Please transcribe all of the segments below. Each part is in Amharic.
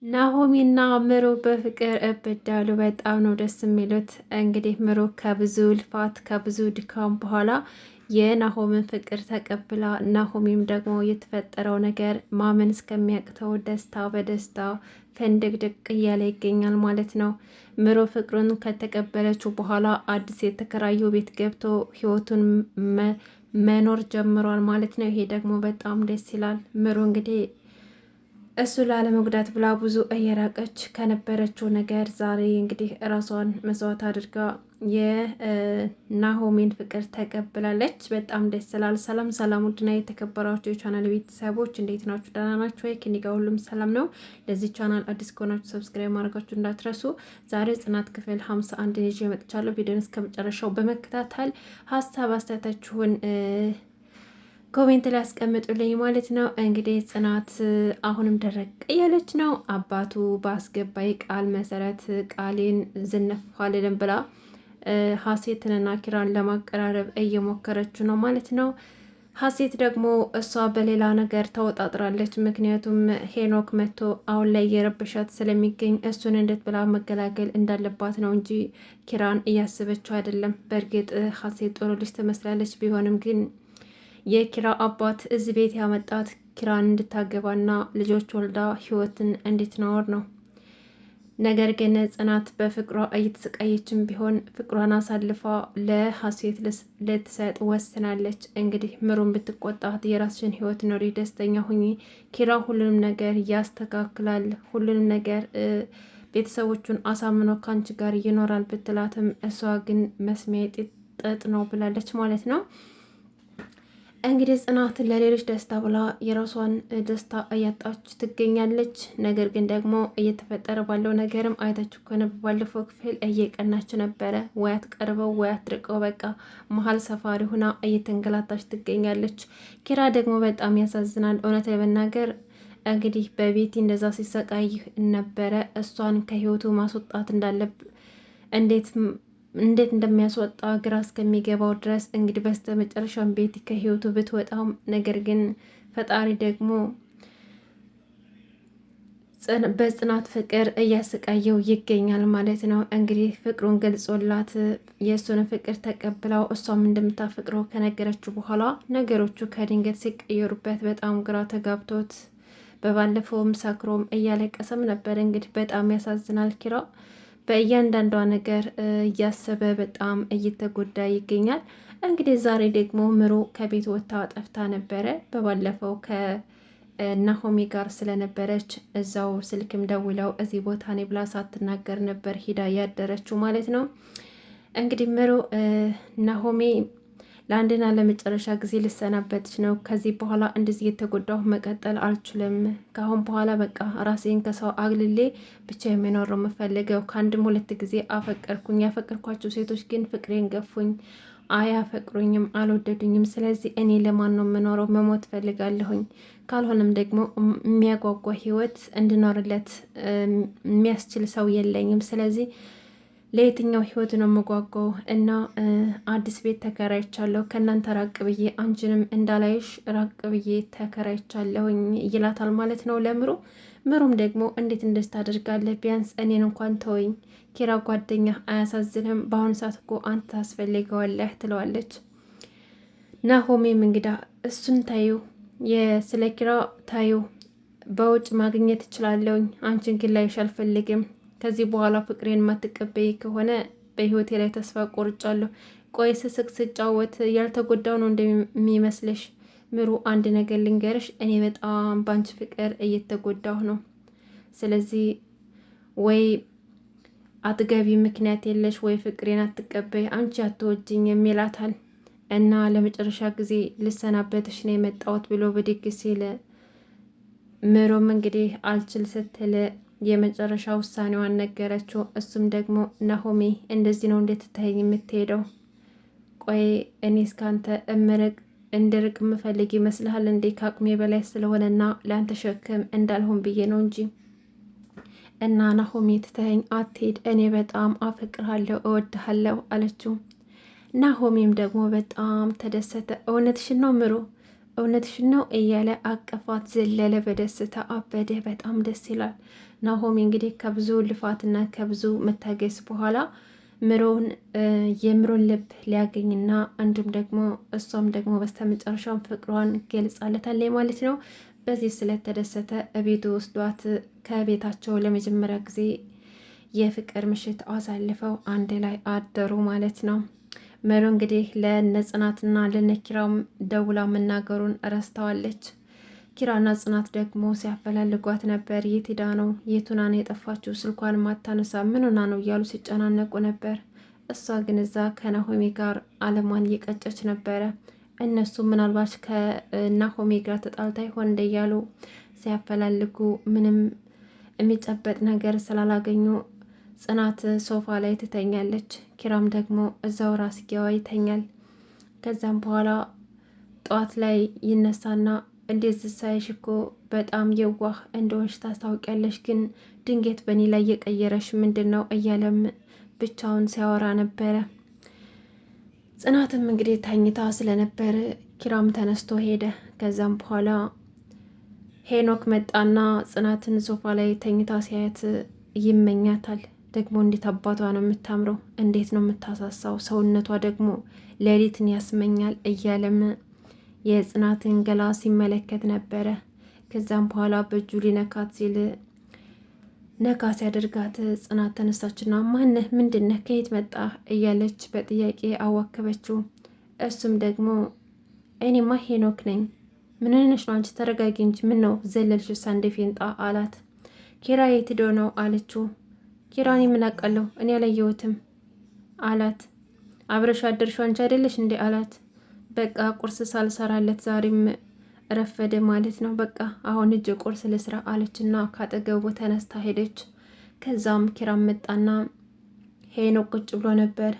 ናሆሚና ምሩ በፍቅር እብዳሉ። በጣም ነው ደስ የሚሉት። እንግዲህ ምሩ ከብዙ ልፋት ከብዙ ድካም በኋላ የናሆምን ፍቅር ተቀብላ፣ ናሆሚም ደግሞ የተፈጠረው ነገር ማመን እስከሚያቅተው ደስታ በደስታ ፈንድቅድቅ እያለ ይገኛል ማለት ነው። ምሩ ፍቅሩን ከተቀበለችው በኋላ አዲስ የተከራየው ቤት ገብቶ ህይወቱን መኖር ጀምሯል ማለት ነው። ይሄ ደግሞ በጣም ደስ ይላል። ምሩ እንግዲህ እሱ ላለመጉዳት ብላ ብዙ እየራቀች ከነበረችው ነገር ዛሬ እንግዲህ እራሷን መስዋዕት አድርጋ የናሆሜን ፍቅር ተቀብላለች። በጣም ደስ ይላል። ሰላም ሰላም! ውድና የተከበራችሁ የቻናል ቤተሰቦች እንዴት ናችሁ? ደህና ናችሁ ወይ? ከእኔ ጋር ሁሉም ሰላም ነው። ለዚህ ቻናል አዲስ ከሆናችሁ ሰብስክራይብ ማድረጋችሁ እንዳትረሱ። ዛሬ ጽናት ክፍል 51 ይዤ መጥቻለሁ። ቪዲዮን እስከ መጨረሻው በመከታተል ሀሳብ አስተያየታችሁን ኮሜንት ላይ ያስቀምጡልኝ ማለት ነው። እንግዲህ ጽናት አሁንም ደረቅ እያለች ነው። አባቱ በአስገባይ ቃል መሰረት ቃሌን ዝነፍ አልልም ብላ ሀሴትንና ኪራን ለማቀራረብ እየሞከረች ነው ማለት ነው። ሀሴት ደግሞ እሷ በሌላ ነገር ተወጣጥራለች። ምክንያቱም ሄኖክ መጥቶ አሁን ላይ እየረበሻት ስለሚገኝ እሱን እንዴት ብላ መገላገል እንዳለባት ነው እንጂ ኪራን እያሰበችው አይደለም። በእርግጥ ሀሴት ጥሩ ልጅ ትመስላለች። ቢሆንም ግን የኪራ አባት እዚህ ቤት ያመጣት ኪራን እንድታገባና ልጆች ወልዳ ህይወትን እንድትኖር ነው። ነገር ግን ጽናት በፍቅሯ እየተሰቃየችም ቢሆን ፍቅሯን አሳልፋ ለሀሴት ልትሰጥ ወስናለች። እንግዲህ ምሩን ብትቆጣት የራስሽን ህይወት ኖሪ፣ ደስተኛ ሁኚ፣ ኪራ ሁሉንም ነገር ያስተካክላል፣ ሁሉንም ነገር ቤተሰቦቹን አሳምኖ ካንቺ ጋር ይኖራል ብትላትም እሷ ግን መስሚያ ጥጥ ነው ብላለች ማለት ነው። እንግዲህ ጽናት ለሌሎች ደስታ ብላ የራሷን ደስታ እያጣች ትገኛለች። ነገር ግን ደግሞ እየተፈጠረ ባለው ነገርም አይታችሁ ከሆነ ባለፈው ክፍል እየቀናች ነበረ። ወይ አትቀርበው ወይ አትርቀው፣ በቃ መሀል ሰፋሪ ሁና እየተንገላታች ትገኛለች። ኪራ ደግሞ በጣም ያሳዝናል። እውነት ለመናገር እንግዲህ በቤቲ እንደዛ ሲሰቃይ ነበረ። እሷን ከህይወቱ ማስወጣት እንዴት እንደሚያስወጣ ግራ እስከሚገባው ድረስ እንግዲህ በስተ መጨረሻም ቤቲ ከህይወቱ ብትወጣም ነገር ግን ፈጣሪ ደግሞ በጽናት ፍቅር እያሰቃየው ይገኛል ማለት ነው። እንግዲህ ፍቅሩን ገልጾላት የእሱን ፍቅር ተቀብላው እሷም እንደምታፈቅረው ከነገረችው በኋላ ነገሮቹ ከድንገት ሲቀየሩበት በጣም ግራ ተጋብቶት በባለፈውም ሰክሮም እያለቀሰም ነበር። እንግዲህ በጣም ያሳዝናል። ኪራ በእያንዳንዷ ነገር እያሰበ በጣም እየተጎዳ ይገኛል። እንግዲህ ዛሬ ደግሞ ምሩ ከቤት ወጥታ ጠፍታ ነበረ። በባለፈው ከናሆሚ ጋር ስለነበረች እዛው ስልክም ደውለው እዚህ ቦታ እኔ ብላ ሳትናገር ነበር ሂዳ ያደረችው ማለት ነው። እንግዲህ ምሩ ናሆሜ ለአንድና ለመጨረሻ ጊዜ ልሰናበትሽ ነው። ከዚህ በኋላ እንደዚህ የተጎዳሁ መቀጠል አልችልም። ከአሁን በኋላ በቃ ራሴን ከሰው አግልሌ ብቻ የሚኖር ነው የምፈልገው። ከአንድም ሁለት ጊዜ አፈቀርኩኝ። ያፈቀርኳቸው ሴቶች ግን ፍቅሬን ገፉኝ፣ አያፈቅሩኝም፣ አልወደዱኝም። ስለዚህ እኔ ለማን ነው የምኖረው? መሞት ፈልጋለሁኝ። ካልሆነም ደግሞ የሚያጓጓ ህይወት እንድኖርለት የሚያስችል ሰው የለኝም። ስለዚህ ለየትኛው ህይወት ነው የምጓጓው? እና አዲስ ቤት ተከራይቻለሁ ከእናንተ ራቅ ብዬ፣ አንቺንም እንዳላይሽ ራቅ ብዬ ተከራይቻለሁኝ ይላታል ማለት ነው ለምሩ። ምሩም ደግሞ እንዴት እንደዚህ ታደርጋለህ? ቢያንስ እኔን እንኳን ተወኝ፣ ኪራ ጓደኛ አያሳዝንም? በአሁኑ ሰዓት እኮ አንተ ታስፈልገዋለህ ትለዋለች። ናሆሜም እንግዳ እሱን ታዩ፣ ስለ ኪራ ታዩ፣ በውጭ ማግኘት እችላለሁኝ፣ አንቺን ግን ላይሽ አልፈልግም። ከዚህ በኋላ ፍቅሬን የማትቀበይ ከሆነ በህይወቴ ላይ ተስፋ ቆርጫለሁ። ቆይ ስስቅ ስጫወት ያልተጎዳው ነው እንደሚመስልሽ? ምሩ አንድ ነገር ልንገርሽ፣ እኔ በጣም ባንቺ ፍቅር እየተጎዳሁ ነው። ስለዚህ ወይ አትገቢ፣ ምክንያት የለሽ፣ ወይ ፍቅሬን አትቀበይ፣ አንቺ አትወጂኝ የሚላታል። እና ለመጨረሻ ጊዜ ልሰናበትሽ ነው የመጣሁት ብሎ ብድግ ሲል ምሩም እንግዲህ አልችል ስትል የመጨረሻ ውሳኔዋን ነገረችው። እሱም ደግሞ ናሆሜ እንደዚህ ነው እንዴት ትታየኝ የምትሄደው? ቆይ እኔ እስካንተ እንድርቅ የምፈልግ ይመስልሃል እንዴ? ከአቅሜ በላይ ስለሆነና ለአንተ ሸክም እንዳልሆን ብዬ ነው እንጂ። እና ናሆሜ ትተኸኝ አትሄድ፣ እኔ በጣም አፈቅርሃለሁ፣ እወድሃለሁ አለችው። ናሆሜም ደግሞ በጣም ተደሰተ። እውነትሽን ነው ምሩ፣ እውነትሽን ነው እያለ አቀፋት፣ ዘለለ በደስታ አበደ። በጣም ደስ ይላል። ናሆሚ እንግዲህ ከብዙ ልፋትና ከብዙ መታገስ በኋላ የምሮን ልብ ሊያገኝና እንዲሁም ደግሞ እሷም ደግሞ በስተመጨረሻም ፍቅሯን ገልጻለታለች ማለት ነው። በዚህ ስለተደሰተ እቤቱ ወስዷት ከቤታቸው ለመጀመሪያ ጊዜ የፍቅር ምሽት አሳልፈው አንድ ላይ አደሩ ማለት ነው። ምሩ እንግዲህ ለነጽናትና ለነኪራም ደውላ መናገሩን ረስተዋለች። ኪራና ጽናት ደግሞ ሲያፈላልጓት ነበር። የት ሄዳ ነው? የቱና ነው የጠፋችው? ስልኳን ማታነሳ ምን ሆና ነው እያሉ ሲጨናነቁ ነበር። እሷ ግን እዛ ከናሆሜ ጋር አለሟን እየቀጨች ነበረ። እነሱ ምናልባት ከናሆሜ ጋር ተጣልታ ይሆን እንደ እያሉ ሲያፈላልጉ ምንም የሚጨበጥ ነገር ስላላገኙ ጽናት ሶፋ ላይ ትተኛለች። ኪራም ደግሞ እዛው ራስጌዋ ይተኛል። ከዛም በኋላ ጠዋት ላይ ይነሳና እንዴት ሳይሽ እኮ በጣም የዋህ እንደሆንሽ ታስታውቂያለሽ፣ ግን ድንገት በእኔ ላይ የቀየረሽ ምንድን ነው እያለም ብቻውን ሲያወራ ነበረ። ጽናትም እንግዲህ ተኝታ ስለነበር ኪራም ተነስቶ ሄደ። ከዛም በኋላ ሄኖክ መጣና ጽናትን ሶፋ ላይ ተኝታ ሲያየት ይመኛታል። ደግሞ እንዴት አባቷ ነው የምታምረው፣ እንዴት ነው የምታሳሳው፣ ሰውነቷ ደግሞ ሌሊትን ያስመኛል እያለም የጽናትን ገላ ሲመለከት ነበረ። ከዛም በኋላ በእጁ ሊነካት ሲል ነካ ሲያደርጋት ጽናት ተነሳችና ማነህ? ምንድነህ? ከየት መጣ? እያለች በጥያቄ አዋከበችው። እሱም ደግሞ እኔማ ሄኖክ ነኝ። ምን ሆነሽ ነው አንቺ? ተረጋጊ እንጂ ምን ነው ዘለልሽ? ሳንዴ ፌንጣ አላት። ኪራ የት ሄዶ ነው አለችው። ኪራን ምን አውቃለሁ እኔ አላየሁትም አላት። አብረሽ አደርሽው አንቺ አይደለሽ እንዴ አላት። በቃ ቁርስ ሳልሰራለት ዛሬም ረፈደ ማለት ነው። በቃ አሁን እጅ ቁርስ ልስራ አለችና ካጠገቡ ተነስታ ሄደች። ከዛም ኪራም መጣና ሄኖክ ቁጭ ብሎ ነበር።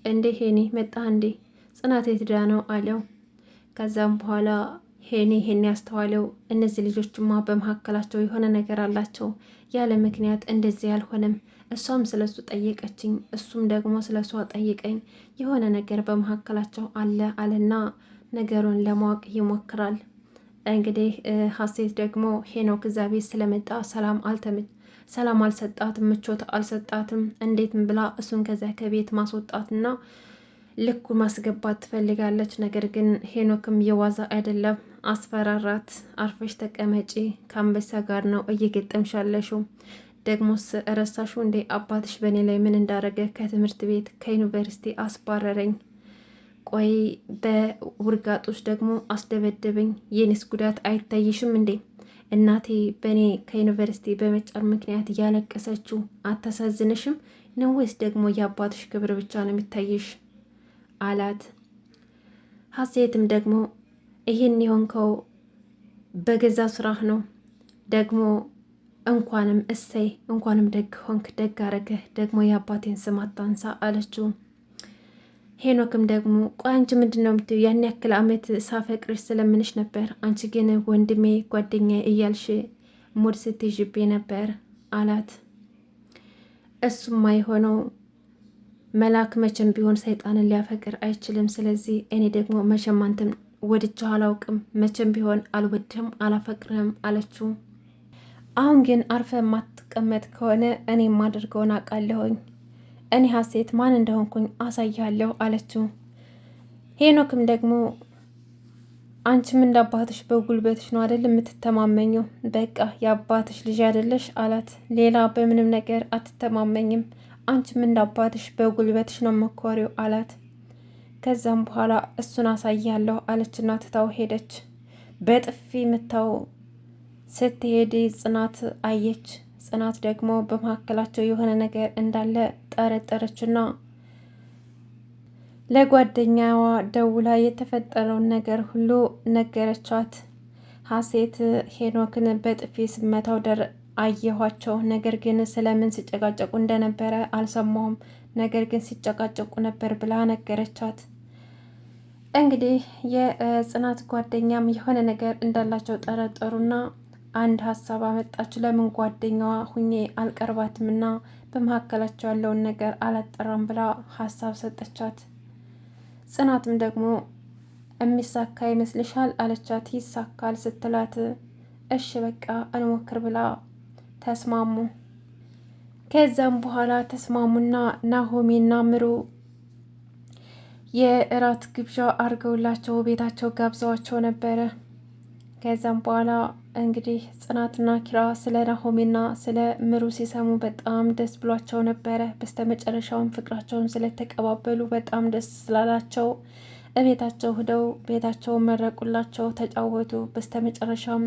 እንዴ ሄኒ መጣ እንዴ? ጽናት የት ሄዳ ነው አለው። ከዛም በኋላ ሄኒ ይሄን ያስተዋለው እነዚህ ልጆችማ በመካከላቸው የሆነ ነገር አላቸው፣ ያለ ምክንያት እንደዚህ አልሆነም። እሷም ስለሱ ጠየቀችኝ፣ እሱም ደግሞ ስለሷ ጠይቀኝ፣ የሆነ ነገር በመካከላቸው አለ አለና ነገሩን ለማወቅ ይሞክራል። እንግዲህ ሀሴት ደግሞ ሄኖክ እዛ ቤት ስለመጣ ሰላም አልሰጣትም፣ ምቾት አልሰጣትም። እንዴትም ብላ እሱን ከዚያ ከቤት ማስወጣትና ልኩ ማስገባት ትፈልጋለች። ነገር ግን ሄኖክም የዋዛ አይደለም፣ አስፈራራት። አርፈሽ ተቀመጪ፣ ከአንበሳ ጋር ነው እየገጠምሻለሽው። ደግሞስ ረሳሽው እንዴ አባትሽ በእኔ ላይ ምን እንዳረገ? ከትምህርት ቤት ከዩኒቨርሲቲ አስባረረኝ። ቆይ በውርጋጦች ደግሞ አስደበደበኝ። የኔስ ጉዳት አይታይሽም እንዴ? እናቴ በእኔ ከዩኒቨርሲቲ በመጫር ምክንያት እያለቀሰችው አታሳዝንሽም ነው ወይስ ደግሞ የአባትሽ ክብር ብቻ ነው የሚታይሽ አላት። ሀሴትም ደግሞ ይህን የሆንከው በገዛ ስራህ ነው፣ ደግሞ እንኳንም እሰይ እንኳንም ደግ ሆንክ፣ ደግ አረገህ፣ ደግሞ የአባቴን ስም አታንሳ አለችው። ሄኖክም ደግሞ ቆይ አንቺ ምንድን ነው የምትይው? ያን ያክል አመት ሳፈቅርሽ ስለምንሽ ነበር፣ አንቺ ግን ወንድሜ ጓደኛ እያልሽ ሙድ ስትይዥብኝ ነበር አላት። እሱማ የሆነው መልአክ መቼም ቢሆን ሰይጣንን ሊያፈቅር አይችልም። ስለዚህ እኔ ደግሞ መቼም አንተን ወድጄህ አላውቅም፣ መቼም ቢሆን አልወድህም አላፈቅርህም አለችው። አሁን ግን አርፈ የማትቀመጥ ከሆነ እኔ የማደርገውን አውቃለሁኝ፣ እኔ ሀሴት ማን እንደሆንኩኝ አሳያለሁ አለችው። ሄኖክም ደግሞ አንቺም እንደ አባትሽ በጉልበትሽ ነው አይደል የምትተማመኘው? በቃ የአባትሽ ልጅ አይደለሽ አላት። ሌላ በምንም ነገር አትተማመኝም፣ አንቺም እንደ አባትሽ በጉልበትሽ ነው መኮሪው አላት። ከዛም በኋላ እሱን አሳያለሁ አለችና ትታው ሄደች። በጥፊ ምታው ስትሄድ ጽናት አየች። ጽናት ደግሞ በመካከላቸው የሆነ ነገር እንዳለ ጠረጠረችና ለጓደኛዋ ደውላ የተፈጠረውን ነገር ሁሉ ነገረቻት። ሀሴት ሄኖክን በጥፊ ስመታው አየኋቸው፣ ነገር ግን ስለምን ሲጨቃጨቁ እንደነበረ አልሰማሁም፣ ነገር ግን ሲጨቃጨቁ ነበር ብላ ነገረቻት። እንግዲህ የጽናት ጓደኛም የሆነ ነገር እንዳላቸው ጠረጠሩና አንድ ሀሳብ አመጣች። ለምን ጓደኛዋ ሁኜ አልቀርባትምና በመካከላቸው ያለውን ነገር አላጠራም ብላ ሀሳብ ሰጠቻት። ጽናትም ደግሞ የሚሳካ ይመስልሻል አለቻት። ይሳካል ስትላት እሺ በቃ እንሞክር ብላ ተስማሙ። ከዛም በኋላ ተስማሙና ናሆሜና ምሩ የእራት ግብዣ አድርገውላቸው ቤታቸው ጋብዘዋቸው ነበረ። ከዛም በኋላ እንግዲህ ጽናትና ኪራ ስለ ናሆሜና ስለ ምሩ ሲሰሙ በጣም ደስ ብሏቸው ነበረ። በስተመጨረሻውን ፍቅራቸውን ስለተቀባበሉ በጣም ደስ ስላላቸው እቤታቸው ሂደው ቤታቸውን መረቁላቸው፣ ተጫወቱ። በስተመጨረሻም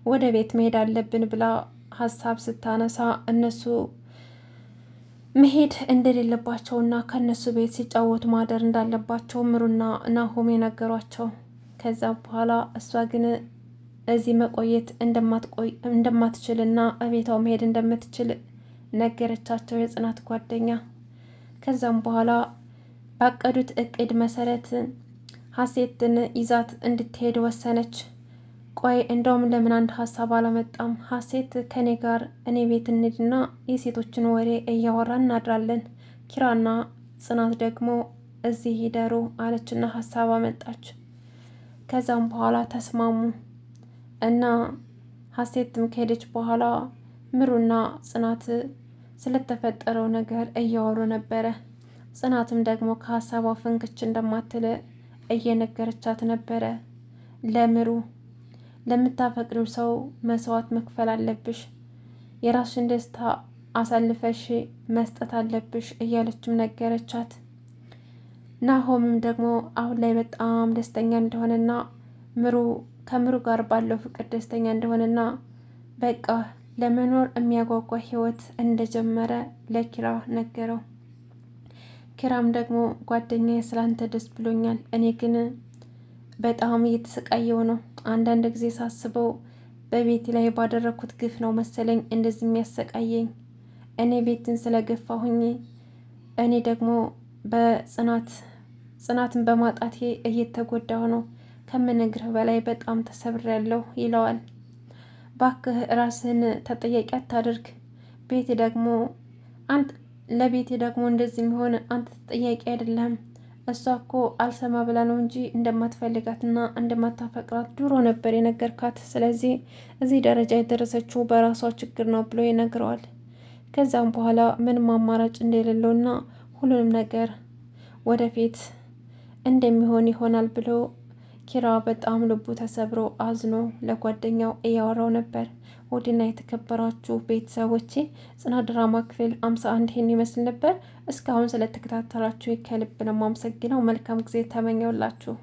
ወደ ቤት መሄድ አለብን ብላ ሀሳብ ስታነሳ እነሱ መሄድ እንደሌለባቸውና ከነሱ ቤት ሲጫወቱ ማደር እንዳለባቸው ምሩና ናሆሜ ነገሯቸው። ከዛ በኋላ እሷ ግን እዚህ መቆየት እንደማትችልና እቤቷ መሄድ እንደምትችል ነገረቻቸው የጽናት ጓደኛ። ከዛም በኋላ ባቀዱት እቅድ መሰረት ሀሴትን ይዛት እንድትሄድ ወሰነች። ቆይ እንደውም ለምን አንድ ሀሳብ አላመጣም? ሀሴት ከኔ ጋር እኔ ቤት እንሂድና የሴቶችን ወሬ እያወራን እናድራለን፣ ኪራና ጽናት ደግሞ እዚህ ይደሩ አለችና ሀሳብ አመጣች። ከዛም በኋላ ተስማሙ እና ሀሴትም ከሄደች በኋላ ምሩና ጽናት ስለተፈጠረው ነገር እያወሩ ነበረ። ጽናትም ደግሞ ከሀሳቧ ፍንክች እንደማትል እየነገረቻት ነበረ። ለምሩ ለምታፈቅሪው ሰው መስዋዕት መክፈል አለብሽ፣ የራስሽን ደስታ አሳልፈሽ መስጠት አለብሽ እያለችም ነገረቻት። ናሆምም ደግሞ አሁን ላይ በጣም ደስተኛ እንደሆነና ከምሩ ጋር ባለው ፍቅር ደስተኛ እንደሆነና በቃ ለመኖር የሚያጓጓ ህይወት እንደጀመረ ለኪራ ነገረው። ኪራም ደግሞ ጓደኛዬ ስላንተ ደስ ብሎኛል፣ እኔ ግን በጣም እየተሰቃየው ነው። አንዳንድ ጊዜ ሳስበው በቤቴ ላይ ባደረኩት ግፍ ነው መሰለኝ እንደዚህ የሚያሰቃየኝ። እኔ ቤትን ስለገፋሁኝ እኔ ደግሞ ጽናትን በማጣቴ እየተጎዳሁ ነው። ከምነግርህ በላይ በጣም ተሰብሬያለሁ ይለዋል። ባክህ ራስህን ተጠያቂ አታድርግ። ለቤቴ ደግሞ እንደዚህ የሚሆን አንተ ተጠያቂ አይደለም። እሷ እኮ አልሰማ ብላ ነው እንጂ እንደማትፈልጋትና እንደማታፈቅራት ድሮ ነበር የነገርካት። ስለዚህ እዚህ ደረጃ የደረሰችው በራሷ ችግር ነው ብሎ ይነግረዋል። ከዛም በኋላ ምንም አማራጭ እንደሌለውና ሁሉንም ነገር ወደፊት እንደሚሆን ይሆናል ብሎ ኪራ በጣም ልቡ ተሰብሮ አዝኖ ለጓደኛው እያወራው ነበር። ውድና የተከበራችሁ ቤተሰቦቼ ጽናት ድራማ ክፍል 51 ይህን ይመስል ነበር። እስካሁን ስለተከታተላችሁ ከልብ ነው የማመሰግነው። መልካም ጊዜ ተመኘውላችሁ።